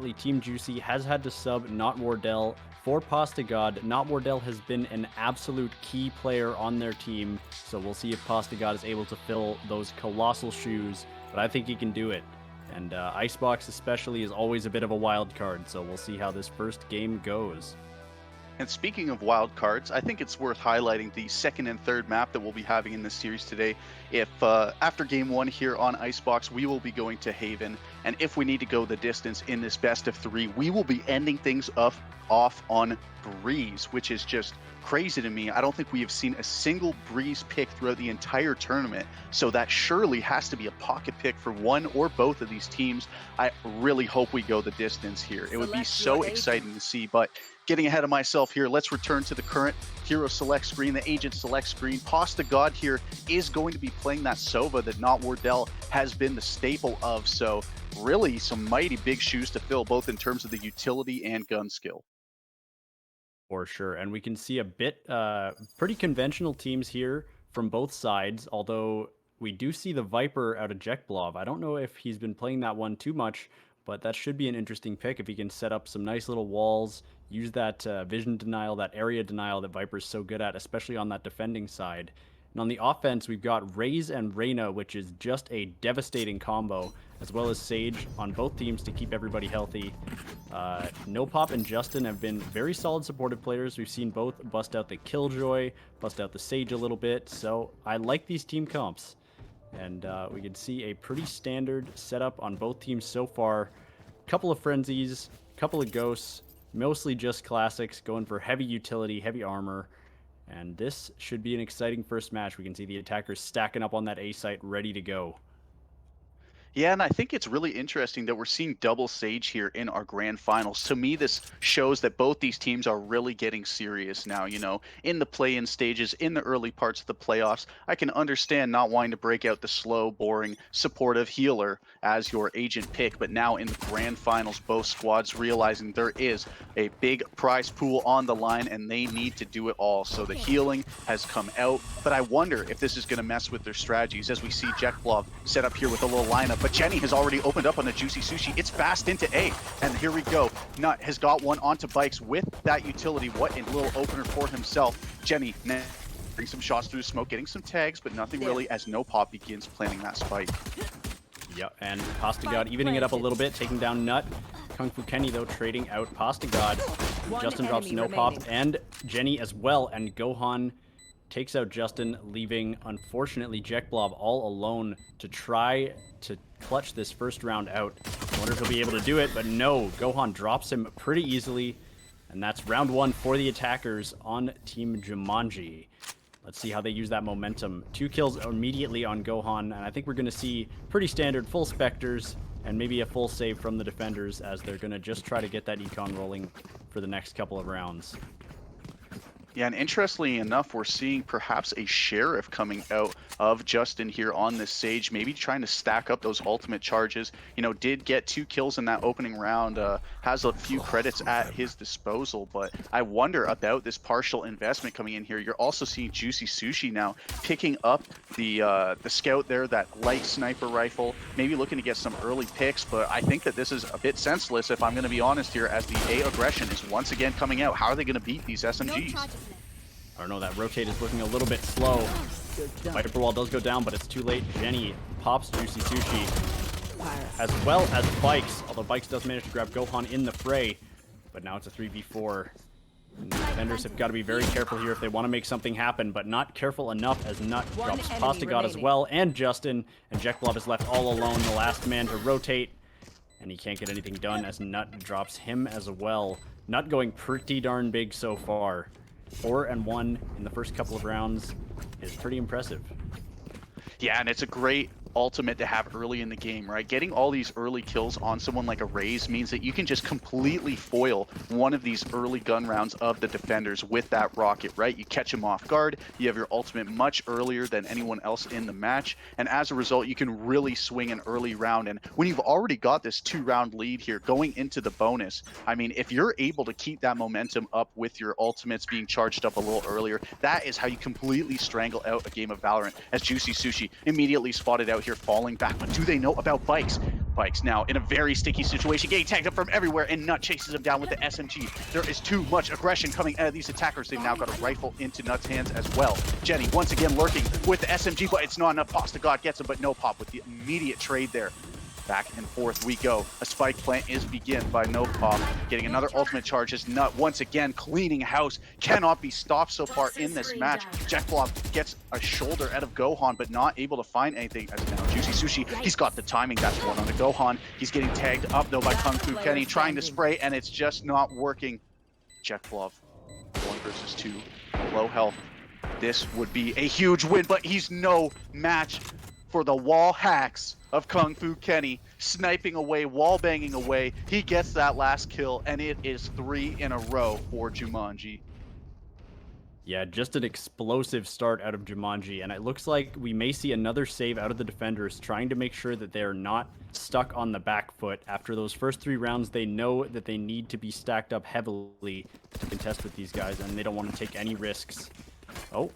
unfortunately, Team Juicy has had to sub Not Wardell for Pasta God. Not Wardell has been an absolute key player on their team, so we'll see if Pasta God is able to fill those colossal shoes, but I think he can do it. And Icebox especially is always a bit of a wild card, so we'll see how this first game goes. And speaking of wild cards, I think it's worth highlighting the second and third map that we'll be having in this series today. If after game one here on Icebox, we will be going to Haven, and if we need to go the distance in this best of three, we will be ending things off on Breeze, which is just crazy to me. I don't think we have seen a single Breeze pick throughout the entire tournament, so that surely has to be a pocket pick for one or both of these teams. I really hope we go the distance here. It would be so exciting to see, but getting ahead of myself here, let's return to the current hero select screen, the agent select screen. Pasta God here is going to be playing that Sova that Not Wardell has been the staple of, so really some mighty big shoes to fill, both in terms of the utility and gun skill. For sure, and we can see a bit pretty conventional teams here from both sides, although we do see the Viper out of Jekblov. I don't know if he's been playing that one too much, but that should be an interesting pick if he can set up some nice little walls, use that vision denial, that area denial that Viper's so good at, especially on that defending side. And on the offense, we've got Raze and Reyna, which is just a devastating combo, as well as Sage on both teams to keep everybody healthy. No Pop and Justin have been very solid supportive players. We've seen both bust out the Killjoy, bust out the Sage a little bit, so I like these team comps. And we can see a pretty standard setup on both teams so far. Couple of frenzies, couple of ghosts, mostly just classics, going for heavy utility, heavy armor. And this should be an exciting first match. We can see the attackers stacking up on that A site, ready to go. Yeah, and I think it's really interesting that we're seeing double Sage here in our grand finals. To me, this shows that both these teams are really getting serious now, you know, in the play-in stages, in the early parts of the playoffs. I can understand not wanting to break out the slow, boring, supportive healer as your agent pick, but now in the grand finals, both squads realizing there is a big prize pool on the line and they need to do it all. So the healing has come out, but I wonder if this is going to mess with their strategies as we see Jekblov set up here with a little lineup. But Jenny has already opened up on the Juicy Sushi. It's fast into A, and here we go. Nut has got one onto Bikes with that utility. What a little opener for himself. Jenny bring some shots through the smoke, getting some tags, but nothing really as No Pop begins planning that spike. Yep, and Pasta God evening it up a little bit, taking down Nut. Kung Fu Kenny, though, trading out Pasta God. Justin drops No Pop and Jenny as well, and Gohan takes out Justin, leaving, unfortunately, Jekblov all alone to try to clutch this first round out. I wonder if he'll be able to do it, but no. Gohan drops him pretty easily, and that's round one for the attackers on Team Jumanji. Let's see how they use that momentum. 2 kills immediately on Gohan, and I think we're going to see pretty standard full Spectres and maybe a full save from the defenders as they're going to just try to get that econ rolling for the next couple of rounds. Yeah, and interestingly enough, we're seeing perhaps a Sheriff coming out of Justin here on this Sage, maybe trying to stack up those ultimate charges. You know, did get 2 kills in that opening round, has a few credits at his disposal, but I wonder about this partial investment coming in here. You're also seeing Juicy Sushi now picking up the Scout there, that light sniper rifle, maybe looking to get some early picks, but I think that this is a bit senseless, if I'm going to be honest here, as the A aggression is once again coming out. How are they going to beat these SMGs? I don't know, that rotate is looking a little bit slow. Viper Wall does go down, but it's too late. Jenny pops Juicy Sushi, as well as Bikes, although Bikes does manage to grab Gohan in the fray, but now it's a 3v4. And the defenders have got to be very careful here if they want to make something happen, but not careful enough as Nut drops Pasta God as well, and Justin, and Jekblov is left all alone, the last man to rotate, and he can't get anything done as Nut drops him as well. Nut going pretty darn big so far. 4-1 in the first couple of rounds is pretty impressive. Yeah, and it's a great ultimate to have early in the game, right? Getting all these early kills on someone like a Raze means that you can just completely foil one of these early gun rounds of the defenders with that rocket, right? You catch them off guard, you have your ultimate much earlier than anyone else in the match, and as a result, you can really swing an early round. And when you've already got this 2-round lead here going into the bonus, I mean, if you're able to keep that momentum up with your ultimates being charged up a little earlier, that is how you completely strangle out a game of Valorant, as Juicy Sushi immediately spotted out here falling back. But do they know about Bikes? Bikes now in a very sticky situation, getting tagged up from everywhere, and Nut chases him down with the SMG. There is too much aggression coming out of these attackers. They've now got a rifle into Nut's hands as well. Jenny once again lurking with the SMG, but it's not enough. Pasta God gets him, but no pop with the immediate trade there. Back and forth we go. A spike plant is begin by No Pop. Getting another ultimate charge as Nut once again cleaning house. Cannot be stopped so far in this match. Jackblob gets a shoulder out of Gohan, but not able to find anything as now Juicy Sushi. He's got the timing. That's one on the Gohan. He's getting tagged up though by Kung Fu Kenny, trying to spray, and it's just not working. Jackblob 1 versus 2. Low health. This would be a huge win, but he's no match for the wall hacks of Kung Fu Kenny, sniping away, wall banging away. He gets that last kill, and it is 3 in a row for Jumanji. Yeah, just an explosive start out of Jumanji, and it looks like we may see another save out of the defenders, trying to make sure that they're not stuck on the back foot. After those first 3 rounds, they know that they need to be stacked up heavily to contest with these guys, and they don't want to take any risks. Oh,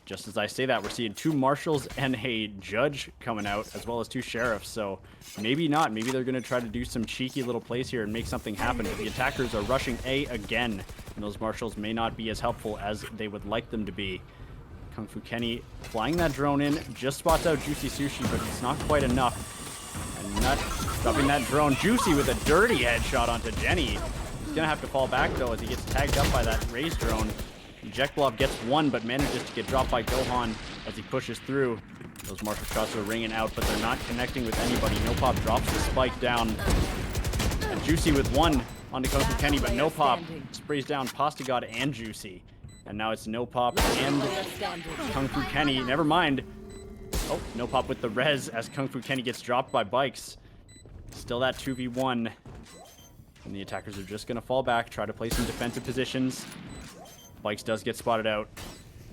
just as I say that, we're seeing 2 marshals and a judge coming out, as well as 2 sheriffs. So maybe not. Maybe they're going to try to do some cheeky little plays here and make something happen. But the attackers are rushing A again, and those marshals may not be as helpful as they would like them to be. Kung Fu Kenny flying that drone in, just spots out Juicy Sushi, but it's not quite enough. And Nut dropping that drone. Juicy with a dirty headshot onto Jenny. He's going to have to fall back, though, as he gets tagged up by that raised drone. Jackblob gets 1, but manages to get dropped by Gohan as he pushes through. Those martial shots are ringing out, but they're not connecting with anybody. No Pop drops the spike down. And Juicy with 1 onto Kung Fu Kenny, but No Pop sprays down Pasta God and Juicy. And now it's No Pop and Kung Fu Kenny. Never mind. Oh, No Pop with the res as Kung Fu Kenny gets dropped by Bikes. Still that 2v1. And the attackers are just going to fall back, try to play some defensive positions. Bikes does get spotted out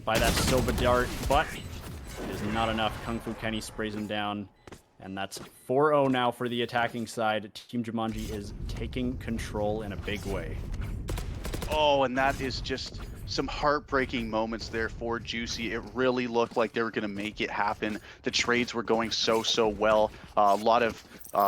by that Soba dart, but it is not enough. Kung Fu Kenny sprays him down, and that's 4-0 now for the attacking side. Team Jumanji is taking control in a big way. Oh, and that is just some heartbreaking moments there for Juicy. It really looked like they were going to make it happen. The trades were going so well. A lot of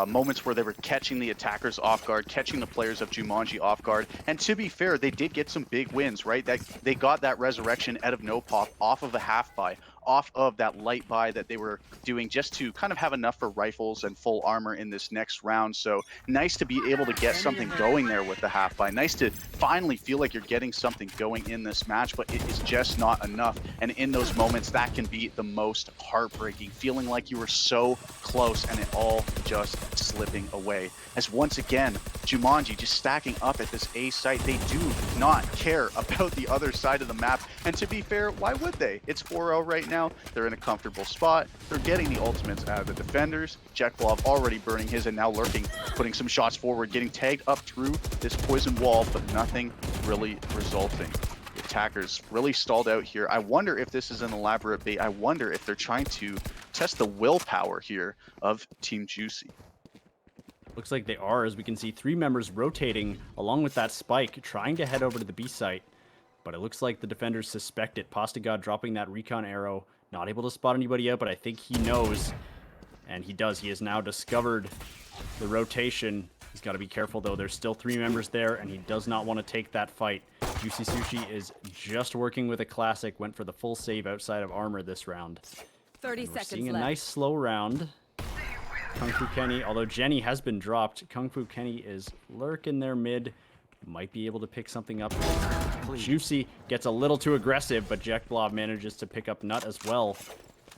moments where they were catching the attackers off guard, catching the players of Jumanji off guard. And to be fair, they did get some big wins, right? That they got that resurrection out of No Pop off of a half buy, off of that light buy that they were doing just to kind of have enough for rifles and full armor in this next round. So nice to be able to get something going there with the half buy. Nice to finally feel like you're getting something going in this match, but it is just not enough. And in those moments, that can be the most heartbreaking, feeling like you were so close and it all just slipping away. As once again, Jumanji just stacking up at this A site. They do not care about the other side of the map. And to be fair, why would they? It's 4-0 right now. They're in a comfortable spot. They're getting the ultimates out of the defenders. Jackblob already burning his and now lurking, putting some shots forward, getting tagged up through this poison wall, but nothing really resulting. The attackers really stalled out here. I wonder if this is an elaborate bait. I wonder if they're trying to test the willpower here of Team Juicy. Looks like they are, as we can see 3 members rotating along with that spike, trying to head over to the B site. But it looks like the defenders suspect it. Pasta God dropping that recon arrow, not able to spot anybody out, but I think he knows. And he does. He has now discovered the rotation. He's got to be careful, though. There's still 3 members there, and he does not want to take that fight. Juicy Sushi is just working with a classic, went for the full save outside of armor this round. 30 We're seconds seeing a left. nice slow round. Kung Fu Kenny, although Jenny has been dropped, Kung Fu Kenny is lurking there mid. Might be able to pick something up. Juicy gets a little too aggressive, but Jackblob manages to pick up Nut as well.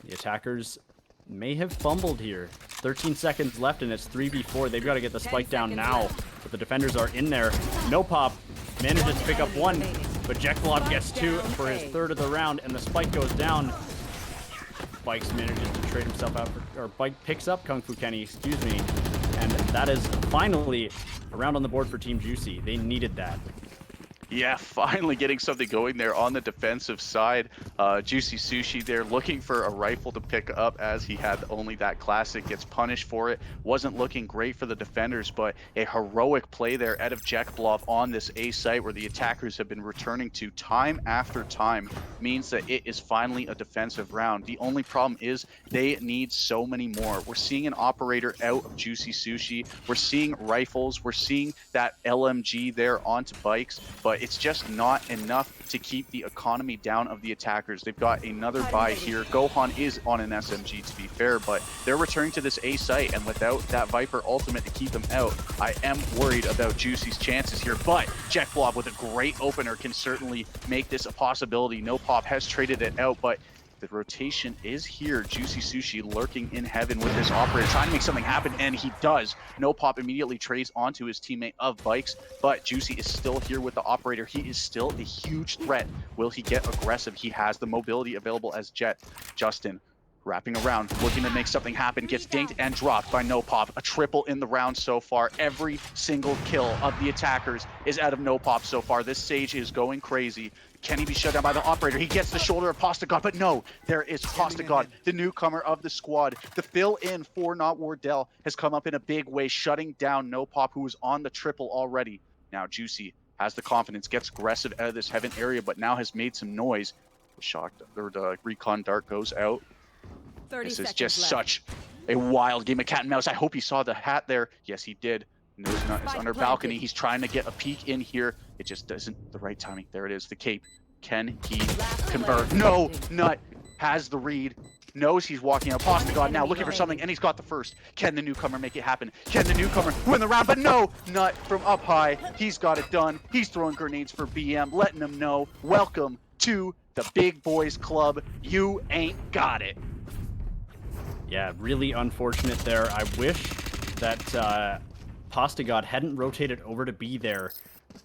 The attackers may have fumbled here. 13 seconds left, and it's 3v4. They've got to get the spike down now, but the defenders are in there. No Pop manages to pick up 1, but Jackblob gets 2 for his 3rd of the round, and the spike goes down. Bikes manages to trade himself out, or Bike picks up Kung Fu Kenny, excuse me, and that is finally a round on the board for Team Juicy. They needed that. Yeah, finally getting something going there on the defensive side. Juicy Sushi there looking for a rifle to pick up as he had only that classic, gets punished for it. Wasn't looking great for the defenders, but a heroic play there out of Jekblov on this A site where the attackers have been returning to time after time means that it is finally a defensive round. The only problem is they need so many more. We're seeing an operator out of Juicy Sushi. We're seeing rifles. We're seeing that LMG there onto bikes, but it's just not enough to keep the economy down of the attackers. They've got another buy here. Gohan is on an SMG, to be fair, but they're returning to this A site, and without that Viper ultimate to keep them out, I am worried about Juicy's chances here, but Jekblov with a great opener can certainly make this a possibility. No Pop has traded it out, but the rotation is here. Juicy Sushi lurking in heaven with this operator, trying to make something happen, and he does. No Pop immediately trades onto his teammate of Bikes, but Juicy is still here with the operator. He is still a huge threat. Will he get aggressive? He has the mobility available as Jet. Justin wrapping around, looking to make something happen, gets dinked and dropped by No Pop. A triple in the round so far. Every single kill of the attackers is out of No Pop so far. This Sage is going crazy. Can he be shut down by the operator? He gets the shoulder of Pasta God, but no, there is Pasta God, the newcomer of the squad. The fill-in for Not Wardell has come up in a big way, shutting down No Pop, who was on the triple already. Now Juicy has the confidence, gets aggressive out of this heaven area, but now has made some noise. The recon dart goes out. This is just such a wild game of cat and mouse. I hope he saw the hat there. Yes, he did. Nose Nut is under balcony. He's trying to get a peek in here. It just doesn't the right timing. There it is, the cape. Can he convert? No, Nut has the read. Knows he's walking out. Pasta God now looking for something, and he's got the first. Can the newcomer make it happen? Can the newcomer win the round? But no, Nut from up high. He's got it done. He's throwing grenades for BM, letting them know, welcome to the big boys club. You ain't got it. Yeah, really unfortunate there. I wish that Pasta God hadn't rotated over to B there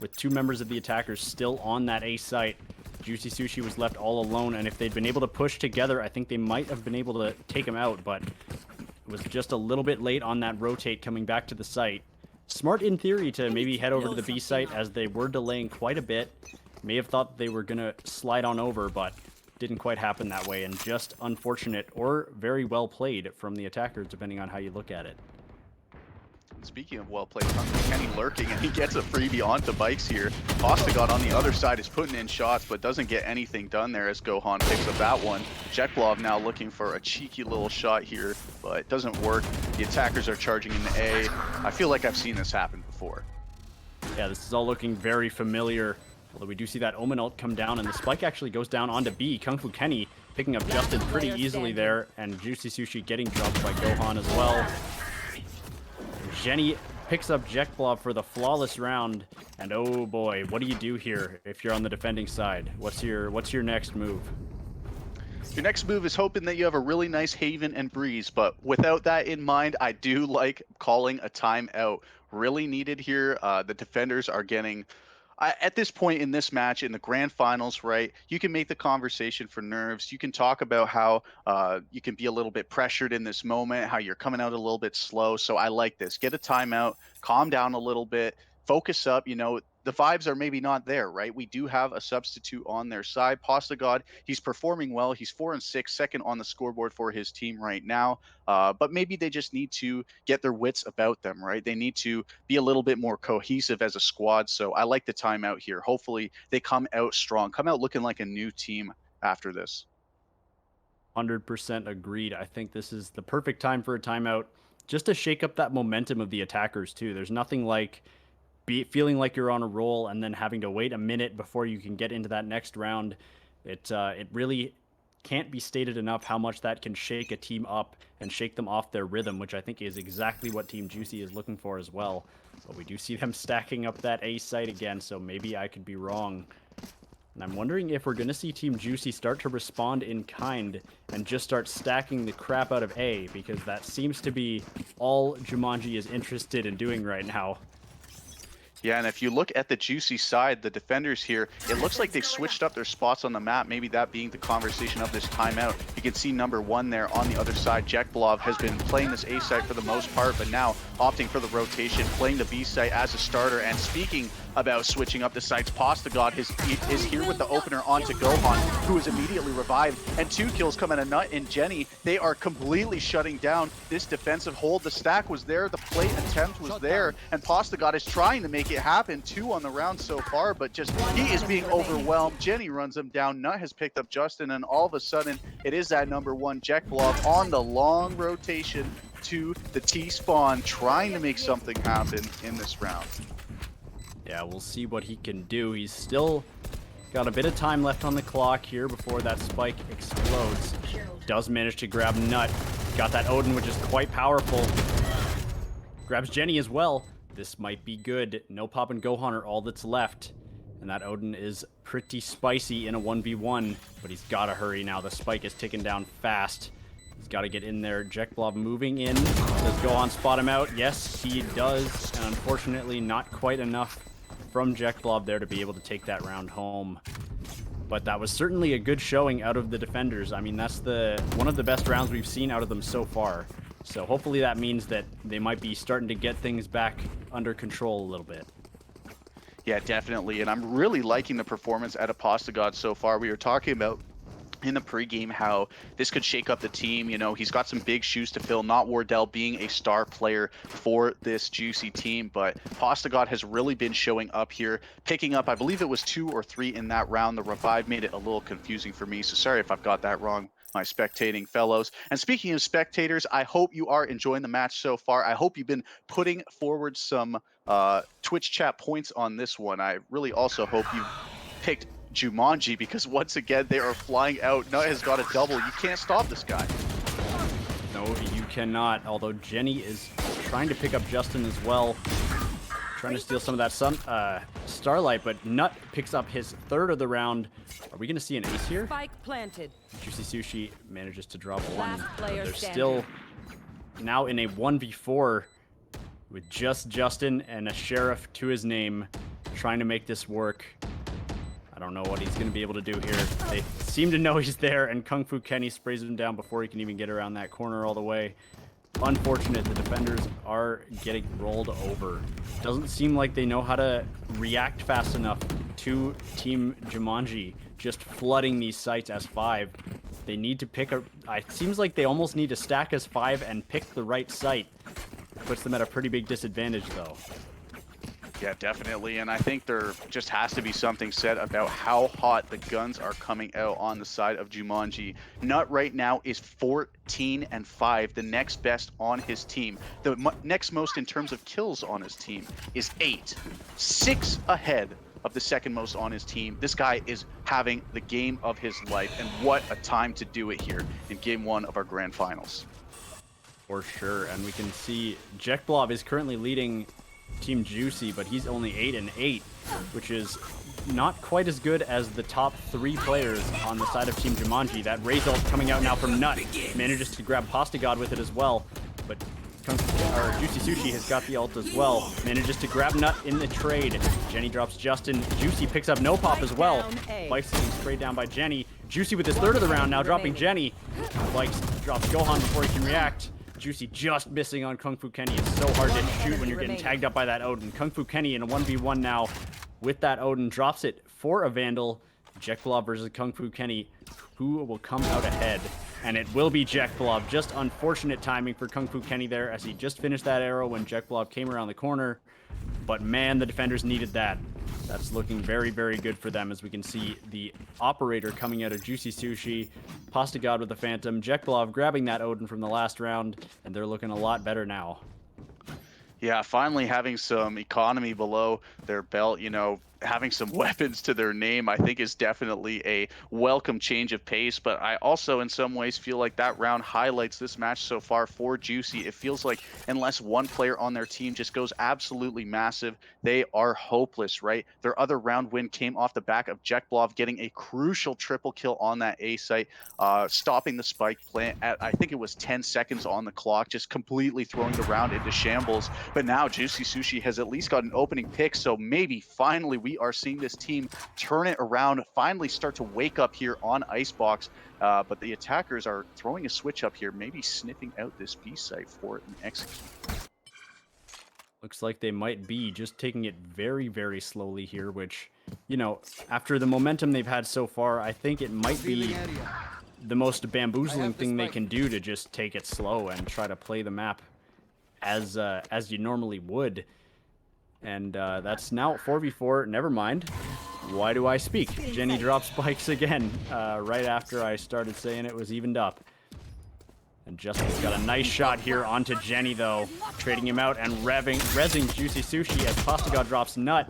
with two members of the attackers still on that A site. Juicy Sushi was left all alone, and if they'd been able to push together, I think they might have been able to take him out, but it was just a little bit late on that rotate coming back to the site. Smart in theory to maybe head over to the B site as they were delaying quite a bit. May have thought they were going to slide on over, but didn't quite happen that way, and just unfortunate or very well played from the attackers, depending on how you look at it. Speaking of well played, Kenny lurking, and he gets a freebie onto Bikes here. Pasta God on the other side is putting in shots, but doesn't get anything done there as Gohan picks up that one. Jekblov now looking for a cheeky little shot here, but it doesn't work. The attackers are charging in the A. I feel like I've seen this happen before. Yeah, this is all looking very familiar. Although we do see that Omen ult come down, and the spike actually goes down onto B. Kung Fu Kenny picking up Justin pretty easily there, and Juicy Sushi getting dropped by Gohan as well. Jenny picks up Jekblov for the flawless round, and oh boy, what do you do here if you're on the defending side? What's your next move? Your next move is hoping that you have a really nice Haven and Breeze, but without that in mind, I do like calling a timeout. Really needed here. The defenders are getting... at this point in this match, in the grand finals, right, you can make the conversation for nerves. You can talk about how you can be a little bit pressured in this moment, how you're coming out a little bit slow. So I like this. Get a timeout, calm down a little bit, focus up. You know, the vibes are maybe not there, right? We do have a substitute on their side. Pasta God, he's performing well. He's 4-6, second on the scoreboard for his team right now. But maybe they just need to get their wits about them, right? They need to be a little bit more cohesive as a squad. So I like the timeout here. Hopefully they come out strong, come out looking like a new team after this. 100% agreed. I think this is the perfect time for a timeout, just to shake up that momentum of the attackers too. There's nothing like feeling like you're on a roll and then having to wait a minute before you can get into that next round. It really can't be stated enough how much that can shake a team up and shake them off their rhythm, which I think is exactly what Team Juicy is looking for as well. But we do see them stacking up that A site again, so maybe I could be wrong. And I'm wondering if we're going to see Team Juicy start to respond in kind and just start stacking the crap out of A, because that seems to be all Jumanji is interested in doing right now. Yeah, and if you look at the Juicy side, the defenders here, it looks like they've switched up their spots on the map, maybe that being the conversation of this timeout. You can see number one there on the other side. Jekblov has been playing this A site for the most part, but now opting for the rotation, playing the B site as a starter. And speaking about switching up the sites. Postagod is here with the opener onto Gohan, who is immediately revived, and 2 kills come out of Nut and Jenny. They are completely shutting down this defensive hold. The stack was there, the plate attempt was there, and Postagod is trying to make it happen. 2 on the round so far, but just he is being overwhelmed. Jenny runs him down. Nut has picked up Justin, and all of a sudden, it is that #1 Jekblov on the long rotation to the T-spawn, trying to make something happen in this round. Yeah, we'll see what he can do. He's still got a bit of time left on the clock here before that spike explodes. Does manage to grab Nut. Got that Odin, which is quite powerful. Grabs Jenny as well. This might be good. No Pop and Gohan are all that's left. And that Odin is pretty spicy in a 1v1, but he's got to hurry now. The spike is ticking down fast. He's got to get in there. Jekblov moving in. Does Gohan spot him out? Yes, he does. And unfortunately, not quite enough from Jekblov there to be able to take that round home. But that was certainly a good showing out of the defenders. I mean, that's one of the best rounds we've seen out of them so far. So hopefully that means that they might be starting to get things back under control a little bit. Yeah, definitely. And I'm really liking the performance at Apostagod so far. We were talking about in the pregame how this could shake up the team. You know, he's got some big shoes to fill, not Wardell being a star player for this Juicy team, but Postagod has really been showing up here, picking up, I believe it was 2 or 3 in that round. The revive made it a little confusing for me, so sorry if I've got that wrong, my spectating fellows. And speaking of spectators, I hope you are enjoying the match so far. I hope you've been putting forward some Twitch chat points on this one. I really also hope you've picked Jumanji, because once again they are flying out. Nut has got a double. You can't stop this guy. No, you cannot. Although Jenny is trying to pick up Justin as well, trying to steal some of that Starlight, but Nut picks up his 3rd of the round. Are we going to see an ace here? Spike planted. Juicy Sushi manages to drop 1. Last player They're standing. still now in a 1v4 with just Justin and a sheriff to his name, trying to make this work. I don't know what he's going to be able to do here. They seem to know he's there, and Kung Fu Kenny sprays him down before he can even get around that corner all the way. Unfortunate, the defenders are getting rolled over. Doesn't seem like they know how to react fast enough to Team Jumanji just flooding these sites as 5. They need to pick a... It seems like they almost need to stack as 5 and pick the right site. Puts them at a pretty big disadvantage, though. Yeah, definitely. And I think there just has to be something said about how hot the guns are coming out on the side of Jumanji. Nut right now is 14-5, the next best on his team. The next most in terms of kills on his team is 8. 6 ahead of the second most on his team. This guy is having the game of his life, and what a time to do it here in game 1 of our grand finals. For sure. And we can see Jekblov is currently leading Team Juicy, but he's only 8-8, which is not quite as good as the top 3 players on the side of Team Jumanji. That Raze ult coming out now from Nut manages to grab Postagod with it as well, but Juicy Sushi has got the ult as well. Manages to grab Nut in the trade. Jenny drops Justin. Juicy picks up No Pop as well. Vikes being sprayed down by Jenny. Juicy with his 3rd of the round now, dropping Jenny. Vikes drops Gohan before he can react. Juicy just missing on Kung Fu Kenny. It's so hard to shoot when you're getting tagged up by that Odin. Kung Fu Kenny in a 1v1 now with that Odin. Drops it for a Vandal. Jekblov versus Kung Fu Kenny. Who will come out ahead? And it will be Jekblov. Just unfortunate timing for Kung Fu Kenny there, as he just finished that arrow when Jekblov came around the corner. But man, the defenders needed that. That's looking very, very good for them, as we can see the operator coming out of Juicy Sushi. Postagod with the Phantom. Jekblov grabbing that Odin from the last round, and they're looking a lot better now. Yeah, finally having some economy below their belt, you know, having some weapons to their name, I think is definitely a welcome change of pace. But I also in some ways feel like that round highlights this match so far for Juicy. It feels like unless one player on their team just goes absolutely massive, they are hopeless, right? Their other round win came off the back of Jekblov getting a crucial triple kill on that A site, stopping the spike plant at, I think it was 10 seconds on the clock, just completely throwing the round into shambles. But now Juicy Sushi has at least got an opening pick, so maybe finally we are seeing this team turn it around, finally start to wake up here on Icebox. But the attackers are throwing a switch up here, maybe sniffing out this B site for an execute. Looks like they might be just taking it very, very slowly here, which, you know, after the momentum they've had so far, I think it might be the most bamboozling thing they can do to just take it slow and try to play the map as you normally would. And that's now 4v4. Never mind. Why do I speak? Jenny drops spikes again right after I started saying it was evened up. And Justin's got a nice shot here onto Jenny, though. Trading him out and rezzing Juicy Sushi as Pasta God drops Nut.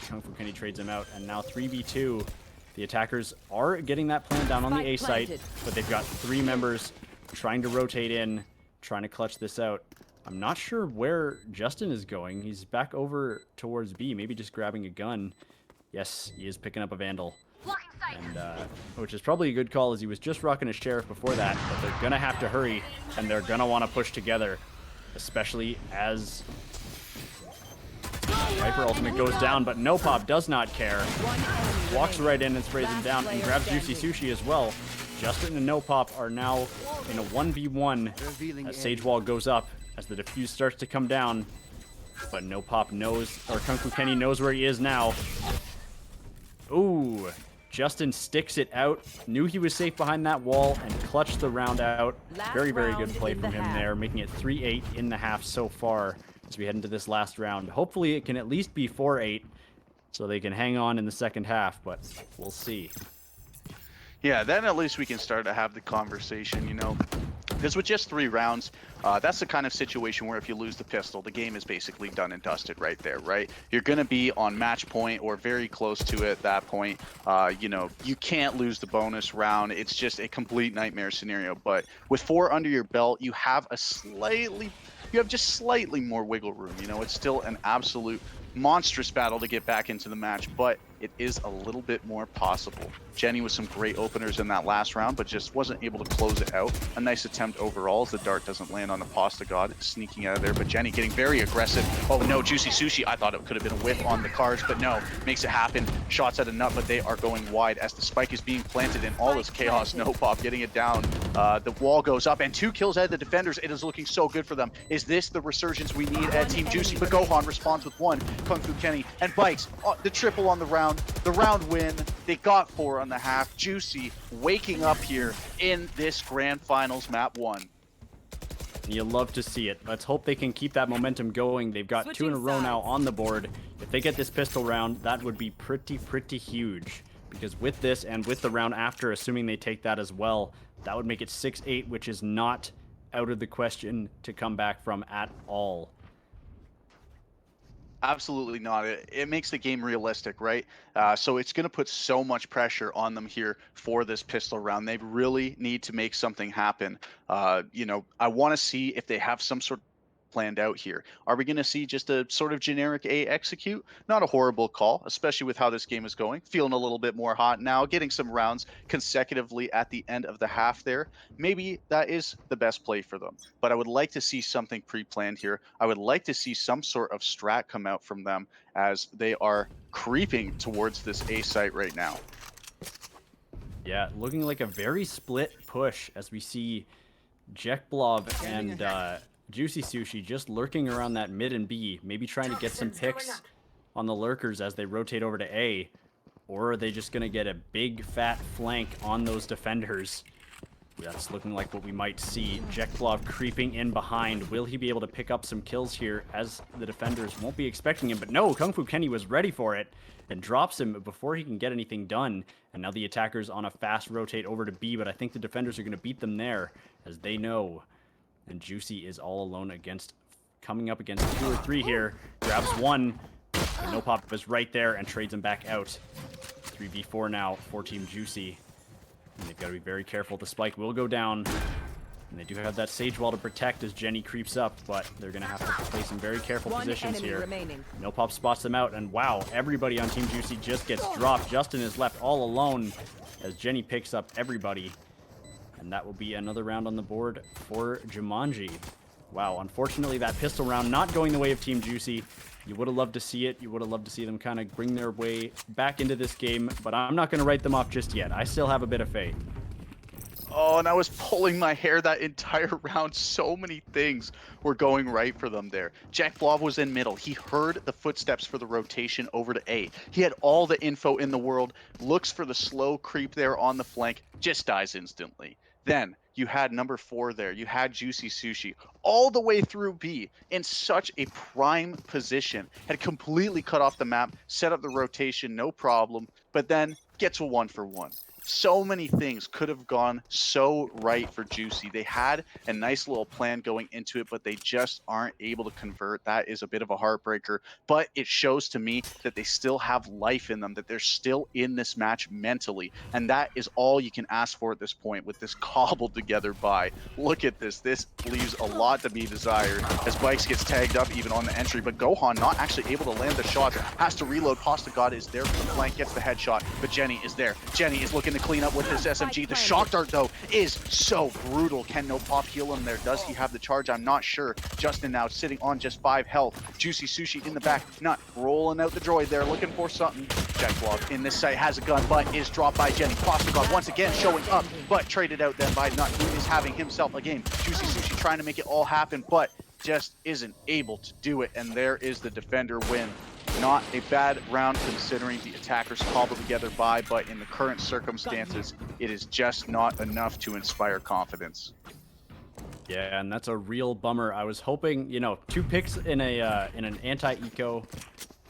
Kung Fu Kenny trades him out, and now 3v2. The attackers are getting that plan down on the A site, but they've got 3 members trying to rotate in, trying to clutch this out. I'm not sure where Justin is going. He's back over towards B, maybe just grabbing a gun. Yes, he is picking up a Vandal. And, which is probably a good call, as he was just rocking a Sheriff before that, but they're gonna have to hurry, and they're gonna want to push together, especially as Viper ultimate goes down, but No Pop does not care. Walks right in and sprays him down, and grabs Juicy Sushi as well. Justin and No Pop are now in a 1v1 as Sage Wall goes up, as the defuse starts to come down, but No Pop knows, or Kung Fu Kenny knows where he is now. Ooh, Justin sticks it out, knew he was safe behind that wall, and clutched the round out. Very, very good play from him there, making it 3-8 in the half so far as we head into this last round. Hopefully it can at least be 4-8 so they can hang on in the second half, but we'll see. Yeah, then at least we can start to have the conversation, you know. Because with just 3 rounds, that's the kind of situation where if you lose the pistol, the game is basically done and dusted right there, right? You're going to be on match point or very close to it at that point. You know, you can't lose the bonus round. It's just a complete nightmare scenario. But with 4 under your belt, you have just slightly more wiggle room. You know, it's still an absolute monstrous battle to get back into the match, but it is a little bit more possible. Jenny with some great openers in that last round, but just wasn't able to close it out. A nice attempt overall as the dart doesn't land on the Pasta God, sneaking out of there, but Jenny getting very aggressive. Oh no, Juicy Sushi, I thought it could have been a whiff on the cards, but no, makes it happen. Shots at a nut, but they are going wide as the spike is being planted in all this chaos. No Pop getting it down. The wall goes up, and 2 kills out of the defenders. It is looking so good for them. Is this the resurgence we need at Team Juicy? But Gohan responds with 1. Kung Fu Kenny and Bikes, the triple on the round win. They got 4 on the half. Juicy waking up here in this grand finals map 1. You love to see it. Let's hope they can keep that momentum going. They've got 2 in a row now on the board. If they get this pistol round, that would be pretty huge, because with this and with the round after, assuming they take that as well, that would make it 6-8, which is not out of the question to come back from at all. Absolutely not. It makes the game realistic, right? So it's going to put so much pressure on them here for this pistol round. They really need to make something happen. You know, I want to see if they have some sort of planned out here. Are we going to see just a sort of generic A execute? Not a horrible call, especially with how this game is going. Feeling a little bit more hot now, getting some rounds consecutively at the end of the half there. Maybe that is the best play for them. But I would like to see something pre-planned here. I would like to see some sort of strat come out from them as they are creeping towards this A site right now. Yeah, looking like a very split push as we see Jekblov and Juicy Sushi just lurking around that mid and B, maybe trying to get some picks on the lurkers as they rotate over to A. Or are they just going to get a big fat flank on those defenders? That's looking like what we might see. Jekblov creeping in behind. Will he be able to pick up some kills here as the defenders won't be expecting him? But no, Kung Fu Kenny was ready for it and drops him before he can get anything done. And now the attackers on a fast rotate over to B, but I think the defenders are going to beat them there, as they know. And Juicy is all alone coming up against 2 or 3 here. Grabs 1. And No Pop is right there and trades him back out. 3v4 now for Team Juicy. And they've got to be very careful. The spike will go down. And they do have that Sage Wall to protect as Jenny creeps up, but they're going to have to play some very careful positions here. No Pop spots them out, and wow, everybody on Team Juicy just gets dropped. Justin is left all alone as Jenny picks up everybody. And that will be another round on the board for JMJ. Wow, unfortunately that pistol round not going the way of Team Juicy. You would have loved to see it. You would have loved to see them kind of bring their way back into this game, but I'm not going to write them off just yet. I still have a bit of faith. Oh, and I was pulling my hair that entire round. So many things were going right for them there. Jack Blob was in middle. He heard the footsteps for the rotation over to A. He had all the info in the world, looks for the slow creep there on the flank, just dies instantly. Then you had number 4 there. You had Juicy Sushi all the way through B in such a prime position. Had completely cut off the map, set up the rotation, no problem, but then gets a 1-for-1. So many things could have gone so right for Juicy. They had a nice little plan going into it, but they just aren't able to convert. That is a bit of a heartbreaker, but it shows to me that they still have life in them, that they're still in this match mentally. And that is all you can ask for at this point with this cobbled together buy. Look at this. This leaves a lot to be desired as Bikes gets tagged up even on the entry, but Gohan not actually able to land the shots, has to reload. Pasta God is there from the flank, gets the headshot, but Jenny is there. Jenny is looking to clean up with this SMG. The shock dart, though, is so brutal. Can No Pop heal him there? Does he have the charge? I'm not sure. Justin now sitting on just 5 health. Juicy Sushi in the back, not rolling out the droid there, looking for something. Jack Blob in this site has a gun, but is dropped by Jenny. Pasta God once again showing up, but traded out then by Nut, who is having himself a game. Juicy Sushi trying to make it all happen, but just isn't able to do it, and there is the defender win. Not a bad round considering the attackers cobbled together by, but in the current circumstances, it is just not enough to inspire confidence. Yeah, and that's a real bummer. I was hoping, you know, 2 picks in an anti-eco,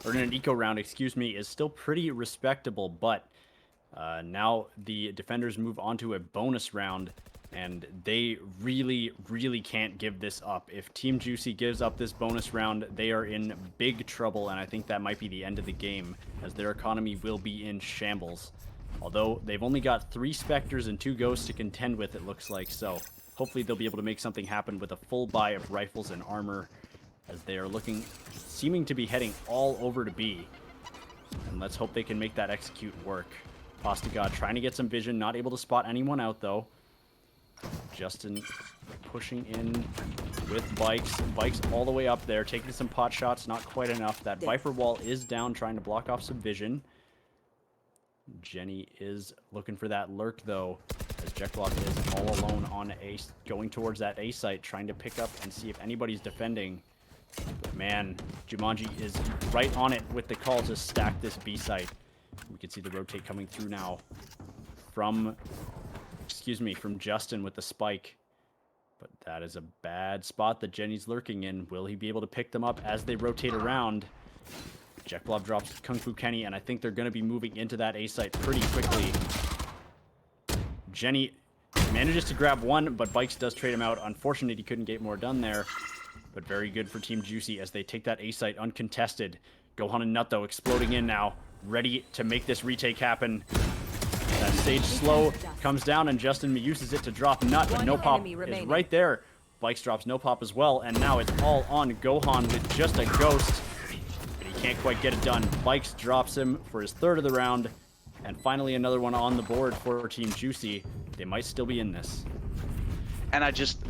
or in an eco round, excuse me, is still pretty respectable, but now the defenders move on to a bonus round, and they really, really can't give this up. If Team Juicy gives up this bonus round, they are in big trouble, and I think that might be the end of the game, as their economy will be in shambles. Although, they've only got 3 Spectres and 2 Ghosts to contend with, it looks like, so hopefully they'll be able to make something happen with a full buy of rifles and armor, as they are seeming to be heading all over to B. And let's hope they can make that execute work. Pasta God trying to get some vision, not able to spot anyone out though. Justin pushing in with Bikes. Bikes all the way up there, taking some pot shots, not quite enough. That Viper wall is down, trying to block off some vision. Jenny is looking for that lurk though, as Jackblock is all alone on A, going towards that A site, trying to pick up and see if anybody's defending. Man, Jumanji is right on it with the call to stack this B site. We can see the rotate coming through now from Justin with the spike. But that is a bad spot that Jenny's lurking in. Will he be able to pick them up as they rotate around? Jackblob drops Kung Fu Kenny, and I think they're going to be moving into that A site pretty quickly. Jenny manages to grab one, but Bikes does trade him out. Unfortunately, he couldn't get more done there. But very good for Team Juicy as they take that A site uncontested. Gohan and Nut, though, exploding in now, ready to make this retake happen. That stage slow comes down, and Justin uses it to drop Nut, but No Pop is right there. Bikes drops No Pop as well, and now it's all on Gohan with just a ghost. But he can't quite get it done. Bikes drops him for his 3rd of the round, and finally another one on the board for Team Juicy. They might still be in this. And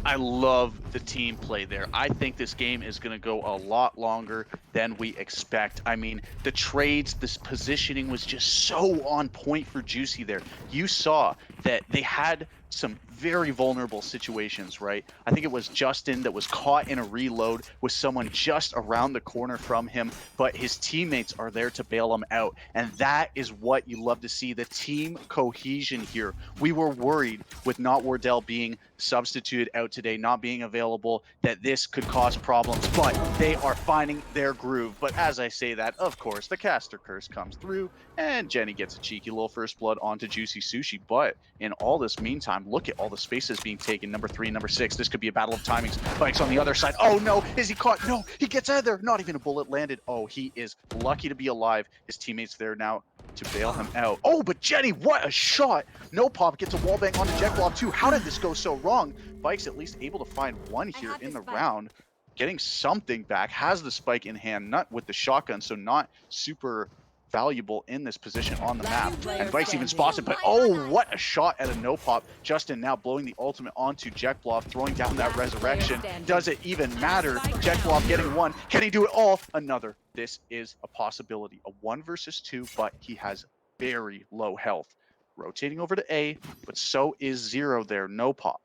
I love the team play there. I think this game is going to go a lot longer than we expect. I mean, the trades, this positioning was just so on point for Juicy there. You saw that they had some very vulnerable situations, right? I think it was Justin that was caught in a reload with someone just around the corner from him, but his teammates are there to bail him out. And that is what you love to see, the team cohesion here. We were worried with Not Wardell being substituted out today, not being available, that this could cause problems, but they are finding their groove. But as I say that, of course, the caster curse comes through, and Jenny gets a cheeky little first blood onto Juicy Sushi. But in all this meantime, look at all the spaces being taken. Number 3, number 6. This could be a battle of timings. Bikes on the other side. Oh no, is he caught? No, he gets out of there. Not even a bullet landed. Oh, he is lucky to be alive. His teammates there now to bail him out. Oh, but Jenny, what a shot! No Pop gets a wallbang onto Jackblob too. How did this go so wrong? Bikes at least able to find one here in the round. Getting something back. Has the spike in hand. Not with the shotgun, so not super valuable in this position on the map. And Bikes even spots it, but oh, what a shot at a No Pop. Justin now blowing the ultimate onto Jackblob, throwing down that resurrection. Does it even matter? Jackblob getting one. Can he do it all? Another. This is a possibility. A 1 versus 2, but he has very low health. rotating over to A, but so is Zero there, no pop.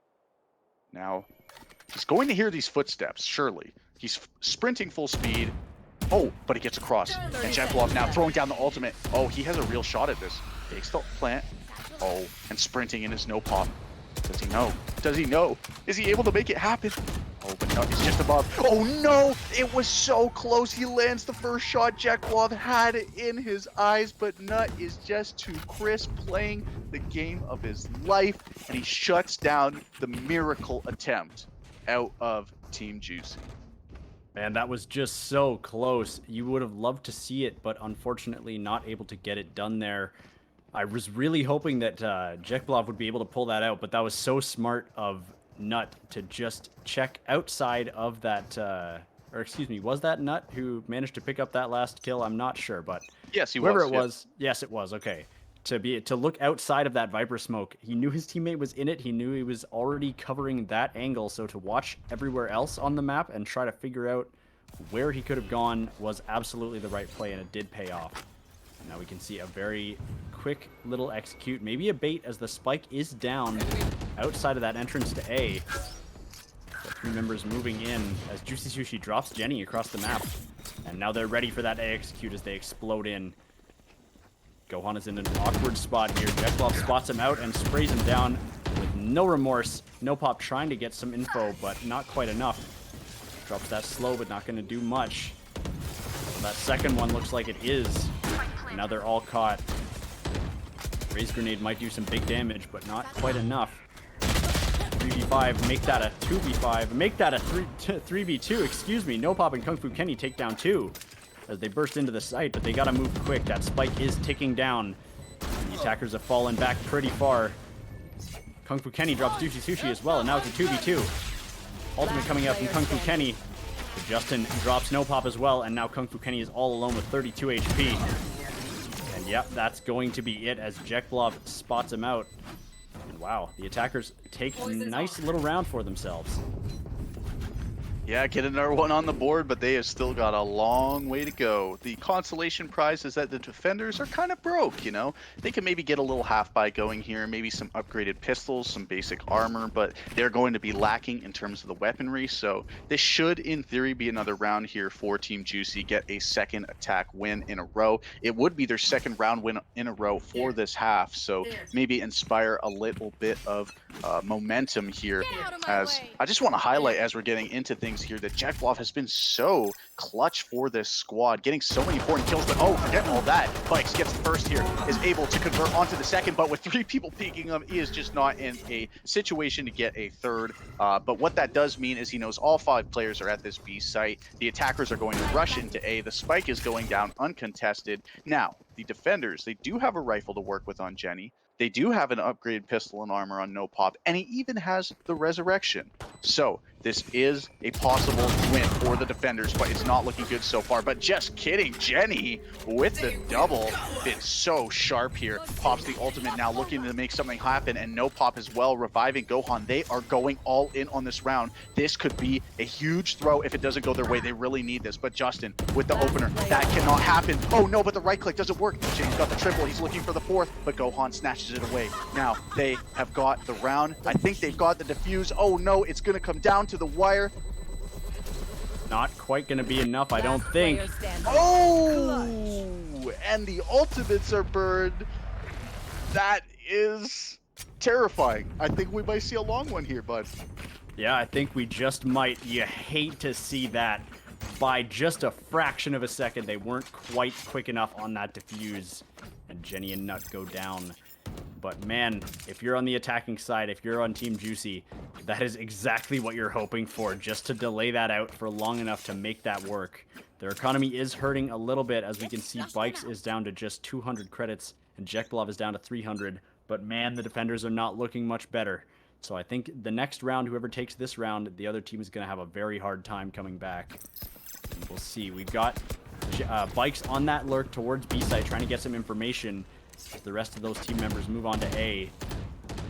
Now, he's going to hear these footsteps, surely. He's sprinting full speed. Oh, but he gets across. And JetBlov now throwing down the ultimate. Oh, he has a real shot at this. Takes the plant. Oh, and sprinting in his no pop. Does he know? Does he know? Is he able to make it happen? Oh, but no, he's just above. Oh no! It was so close. He lands the first shot. JetBlov had it in his eyes, but Nut is just too crisp, playing the game of his life, and he shuts down the miracle attempt out of Team Juicy. Man, that was just so close. You would have loved to see it, but unfortunately not able to get it done there. I was really hoping that JetBlov would be able to pull that out, but that was so smart of Nut to just check outside of that, or excuse me, was that Nut who managed to pick up that last kill? I'm not sure, but yes, he whoever was, it was, yes, it was, okay. To look outside of that Viper smoke, he knew his teammate was in it, he knew he was already covering that angle, so to watch everywhere else on the map and try to figure out where he could have gone was absolutely the right play, and it did pay off. Now we can see a very quick little execute, maybe a bait as the spike is down outside of that entrance to A. The 3 members moving in as Juicy Sushi drops Jenny across the map. And now they're ready for that A execute as they explode in. Gohan is in an awkward spot here. JetBlov spots him out and sprays him down with no remorse. No pop trying to get some info, but not quite enough. Drops that slow, but not going to do much. That second one looks like it is. Now they're all caught. Raise grenade might do some big damage, but not quite enough. 3v5, make that a 2v5, make that a 3v2, excuse me. No Pop and Kung Fu Kenny take down 2 as they burst into the site, but they gotta move quick. That spike is ticking down. And the attackers have fallen back pretty far. Kung Fu Kenny drops Juicy Sushi as well, and now it's a 2v2. Ultimate coming out from Kung Fu Kenny. Justin drops No Pop as well, and now Kung Fu Kenny is all alone with 32 HP. And yep, that's going to be it as JetBlov spots him out. And wow, the attackers take a nice little round for themselves. Yeah, get another one on the board, but they have still got a long way to go. The consolation prize is that the defenders are kind of broke, you know? They can maybe get a little half buy going here, maybe some upgraded pistols, some basic armor, but they're going to be lacking in terms of the weaponry, so this should, in theory, be another round here for Team Juicy, get a second attack win in a row. It would be their second round win in a row for this half, so maybe inspire a little bit of momentum here. As I just want to highlight, as we're getting into things here, that JetBlov has been so clutch for this squad, getting so many important kills, but oh, forget all that. Bikes gets the first here, is able to convert onto the second, but with 3 people peeking him, he is just not in a situation to get a third. But what that does mean is he knows all 5 players are at this B site. The attackers are going to rush into A. The spike is going down uncontested. Now, the defenders, they do have a rifle to work with on Jenny. They do have an upgraded pistol and armor on No Pop, and he even has the resurrection. So this is a possible win for the defenders, but it's not looking good so far. But just kidding, Jenny with the double. Been so sharp here. Pops the ultimate now, looking to make something happen, and No Pop as well, reviving Gohan. They are going all in on this round. This could be a huge throw if it doesn't go their way. They really need this. But Justin with the opener, that cannot happen. Oh no, but the right click doesn't work. Jenny's got the triple. He's looking for the 4th, but Gohan snatches it away. Now they have got the round. I think they've got the defuse. Oh no, it's going to come down to the wire. Not quite going to be enough, I don't think. Oh, and the ultimates are burned. That is terrifying. I think we might see a long one here, bud. Yeah, I think we just might. You hate to see that. By just a fraction of a second, they weren't quite quick enough on that defuse, and Jenny and Nut go down. But man, if you're on the attacking side, if you're on Team Juicy, that is exactly what you're hoping for, just to delay that out for long enough to make that work. Their economy is hurting a little bit, as we can see Bikes is down to just 200 credits, and JetBlov is down to 300. But man, the defenders are not looking much better. So I think the next round, whoever takes this round, the other team is going to have a very hard time coming back. And we'll see. We've got Bikes on that lurk towards B site, trying to get some information. The rest of those team members move on to A,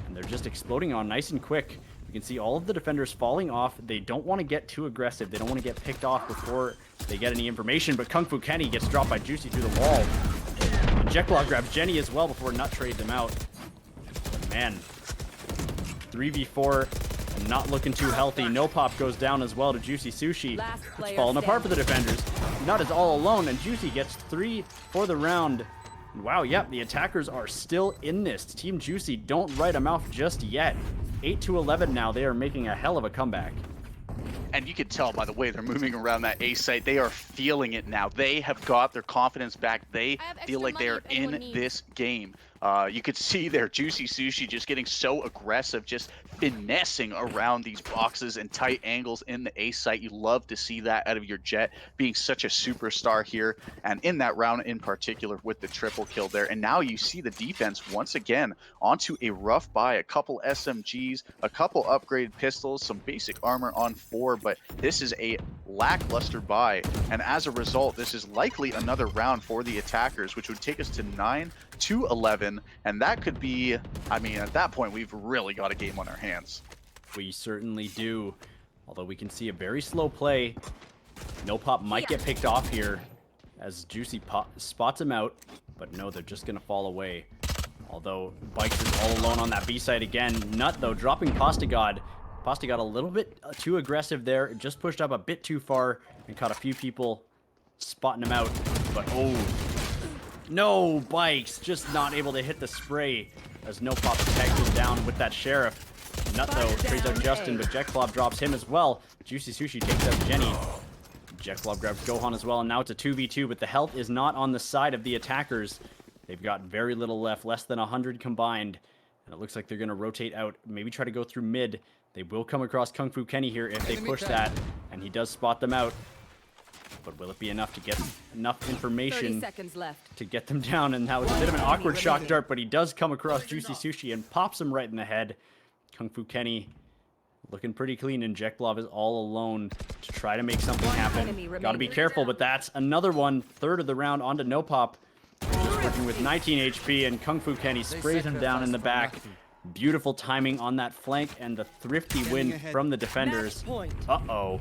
and they're just exploding on nice and quick. You can see all of the defenders falling off. They don't want to get too aggressive. They don't want to get picked off before they get any information, but Kung Fu Kenny gets dropped by Juicy through the wall. And JetBlov grabs Jenny as well before Nut trades him out. Man, 3v4 and not looking too healthy. No Pop goes down as well to Juicy Sushi. It's falling apart for the defenders. Nut is all alone, and Juicy gets 3 for the round. Wow, yep, the attackers are still in this. Team Juicy don't write them off just yet. 8-11 now. They are making a hell of a comeback. And you can tell by the way they're moving around that A site, they are feeling it now. They have got their confidence back. They feel like they're in this game. You could see there, Juicy Sushi just getting so aggressive, just finessing around these boxes and tight angles in the A site. You love to see that out of your Jet, being such a superstar here. And in that round in particular with the triple kill there. And now you see the defense once again onto a rough buy, a couple SMGs, a couple upgraded pistols, some basic armor on 4, but this is a lackluster buy. And as a result, this is likely another round for the attackers, which would take us to 9-11. And that could be, I mean, at that point, we've really got a game on our hands. We certainly do. Although we can see a very slow play. No Pop might get picked off here as Juicy spots him out. But no, they're just going to fall away. Although Bikes is all alone on that B side again. Nut, though, dropping Pasta God. Pasta got a little bit too aggressive there. Just pushed up a bit too far and caught a few people spotting him out. But, oh, no, Bikes just not able to hit the spray as No Pop tags him down with that Sheriff. Nut, though, trades out Justin, but Jetclaw drops him as well. Juicy Sushi takes out Jenny. Jetclaw grabs Gohan as well, and now it's a 2v2, but the health is not on the side of the attackers. They've got very little left, less than 100 combined. And it looks like they're going to rotate out, maybe try to go through mid. They will come across Kung Fu Kenny here if they push that, and he does spot them out. But will it be enough to get enough information to get them down? And that was a bit of an awkward shock dart, but he does come across Juicy Sushi and pops him right in the head. Kung Fu Kenny looking pretty clean, and Jetclaw is all alone to try to make something happen. Gotta be careful, but that's another one. Third of the round onto No Pop. Just working with 19 HP, and Kung Fu Kenny sprays him down in the back. Beautiful timing on that flank, and the thrifty win from the defenders. Uh-oh.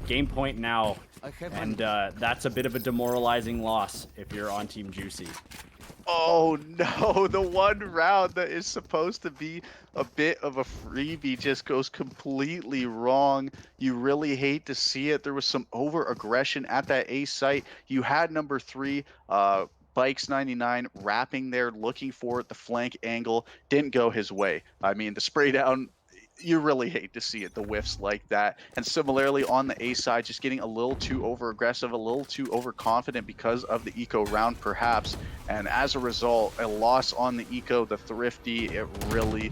Game point now. And that's a bit of a demoralizing loss if you're on Team Juicy. Oh no, the one round that is supposed to be a bit of a freebie just goes completely wrong. You really hate to see it. There was some over aggression at that A site. You had number 3, Bikes 99 wrapping there, looking for the flank angle. Didn't go his way. I mean, the spray down, you really hate to see it, the whiffs like that. And similarly on the A side, just getting a little too over aggressive, a little too overconfident because of the eco round perhaps. And as a result, a loss on the eco, the thrifty, it really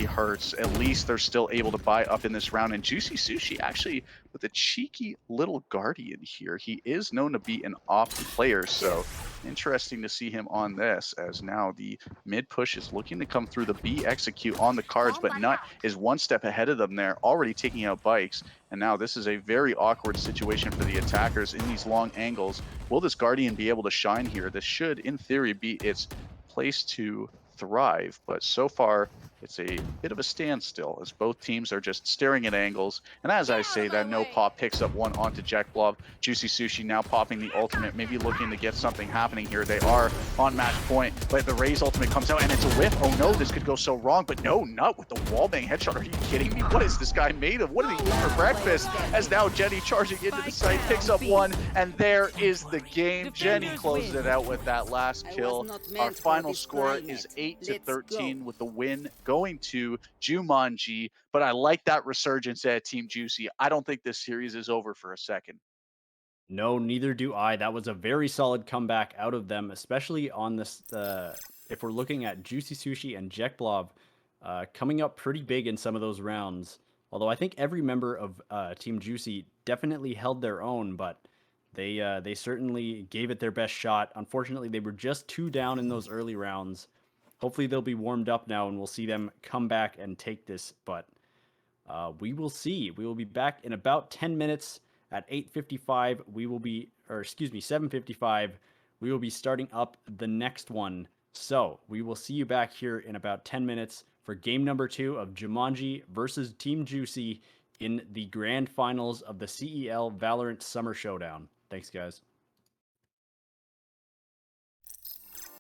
hurts. At least they're still able to buy up in this round. And Juicy Sushi actually with a cheeky little Guardian here. He is known to be an off player, so interesting to see him on this, as now the mid push is looking to come through. The B execute on the cards, but Nut is one step ahead of them there, already taking out Bikes. And now this is a very awkward situation for the attackers in these long angles. Will this Guardian be able to shine here? This should, in theory, be its place to thrive, but so far it's a bit of a standstill as both teams are just staring at angles. And as I say that, No Pop picks up one onto Jetclaw. Juicy Sushi now popping the ultimate, maybe looking to get something happening here. They are on match point, but the Raze ultimate comes out and it's a whiff. Oh no, this could go so wrong, but no, Nut with the wallbang headshot. Are you kidding me? What is this guy made of? What did he eat for breakfast? As now Jenny charging into the site, picks up one, and there is the game. Jenny closes it out with that last kill. Our final score is 8-13 with the win going to Jumanji, but I like that resurgence at Team Juicy. I don't think this series is over for a second. No, neither do I. That was a very solid comeback out of them, especially on this. If we're looking at Juicy Sushi and Jetclaw coming up pretty big in some of those rounds. Although I think every member of Team Juicy definitely held their own, but they certainly gave it their best shot. Unfortunately, they were just 2 down in those early rounds. Hopefully they'll be warmed up now and we'll see them come back and take this, but we will see. We will be back in about 10 minutes at 8:55. We will be, or excuse me, 7:55. We will be starting up the next one. So we will see you back here in about 10 minutes for game number 2 of Jumanji versus Team Juicy in the grand finals of the CEL Valorant Summer Showdown. Thanks, guys.